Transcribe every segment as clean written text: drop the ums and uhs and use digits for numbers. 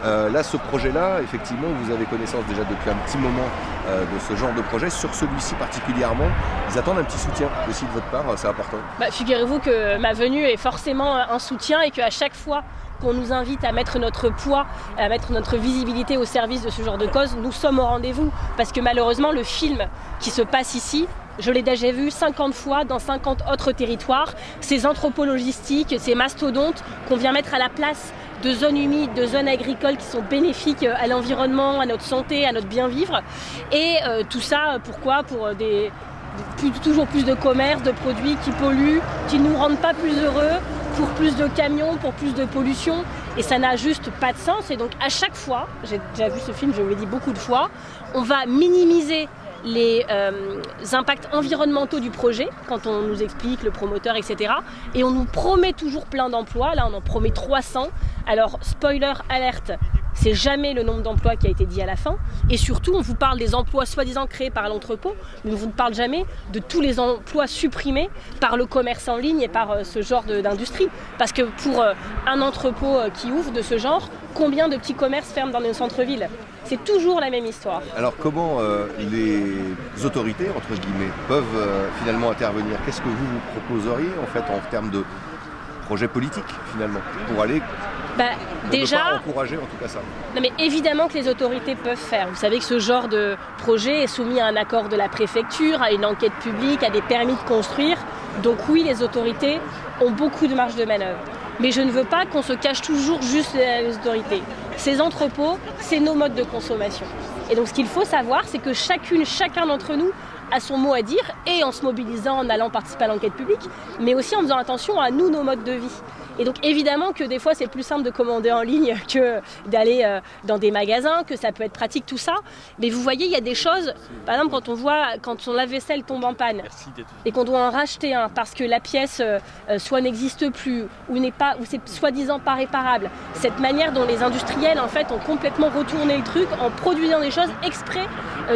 Là, ce projet-là, effectivement, vous avez connaissance déjà depuis un petit moment de ce genre de projet. Sur celui-ci particulièrement, ils attendent un petit soutien aussi de votre part, c'est important. Figurez-vous que ma venue est forcément un soutien et qu'à chaque fois qu'on nous invite à mettre notre poids, à mettre notre visibilité au service de ce genre de cause, nous sommes au rendez-vous. Parce que malheureusement, le film qui se passe ici, je l'ai déjà vu 50 fois dans 50 autres territoires. Ces entrepôts logistiques, ces mastodontes qu'on vient mettre à la place de zones humides, de zones agricoles qui sont bénéfiques à l'environnement, à notre santé, à notre bien-vivre. Et tout ça, pourquoi ? Pour toujours plus de commerce, de produits qui polluent, qui ne nous rendent pas plus heureux, pour plus de camions, pour plus de pollution. Et ça n'a juste pas de sens. Et donc à chaque fois, j'ai déjà vu ce film, je vous l'ai dit beaucoup de fois, on va minimiser les impacts environnementaux du projet, quand on nous explique, le promoteur, etc. Et on nous promet toujours plein d'emplois. Là, on en promet 300. Alors, spoiler alerte, c'est jamais le nombre d'emplois qui a été dit à la fin. Et surtout, on vous parle des emplois soi-disant créés par l'entrepôt, mais on ne vous parle jamais de tous les emplois supprimés par le commerce en ligne et par ce genre d'industrie. Parce que pour un entrepôt qui ouvre de ce genre, combien de petits commerces ferment dans nos centres-villes ? C'est toujours la même histoire. Alors comment les autorités, entre guillemets, peuvent finalement intervenir ? Qu'est-ce que vous proposeriez en fait en termes de projet politique finalement pour aller déjà, ne pas encourager en tout cas ça. Non mais évidemment que les autorités peuvent faire. Vous savez que ce genre de projet est soumis à un accord de la préfecture, à une enquête publique, à des permis de construire. Donc oui, les autorités ont beaucoup de marge de manœuvre. Mais je ne veux pas qu'on se cache toujours juste les autorités. Ces entrepôts, c'est nos modes de consommation. Et donc ce qu'il faut savoir, c'est que chacun d'entre nous a son mot à dire, et en se mobilisant, en allant participer à l'enquête publique, mais aussi en faisant attention à nous, nos modes de vie. Et donc évidemment que des fois c'est plus simple de commander en ligne que d'aller dans des magasins, que ça peut être pratique tout ça. Mais vous voyez, il y a des choses, par exemple quand son lave-vaisselle tombe en panne et qu'on doit en racheter un parce que la pièce soit n'existe plus ou c'est soi-disant pas réparable. Cette manière dont les industriels en fait ont complètement retourné le truc en produisant des choses exprès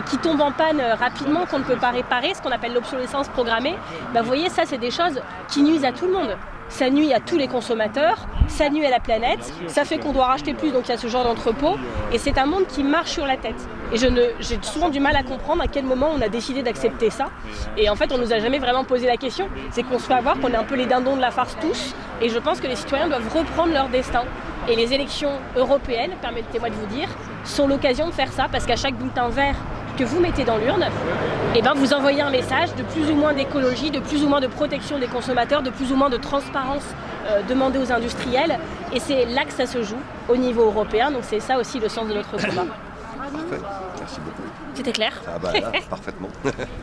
qui tombent en panne rapidement, qu'on ne peut pas réparer, ce qu'on appelle l'obsolescence programmée. Vous voyez, ça c'est des choses qui nuisent à tout le monde. Ça nuit à tous les consommateurs, ça nuit à la planète, ça fait qu'on doit racheter plus, donc il y a ce genre d'entrepôt. Et c'est un monde qui marche sur la tête. Et j'ai souvent du mal à comprendre à quel moment on a décidé d'accepter ça. Et en fait, on nous a jamais vraiment posé la question. C'est qu'on se fait avoir qu'on est un peu les dindons de la farce tous. Et je pense que les citoyens doivent reprendre leur destin. Et les élections européennes, permettez-moi de vous dire, sont l'occasion de faire ça. Parce qu'à chaque bulletin vert que vous mettez dans l'urne, vous envoyez un message de plus ou moins d'écologie, de plus ou moins de protection des consommateurs, de plus ou moins de transparence demandée aux industriels. Et c'est là que ça se joue au niveau européen. Donc c'est ça aussi le sens de notre combat. Parfait, merci beaucoup. C'était clair ? Là, parfaitement.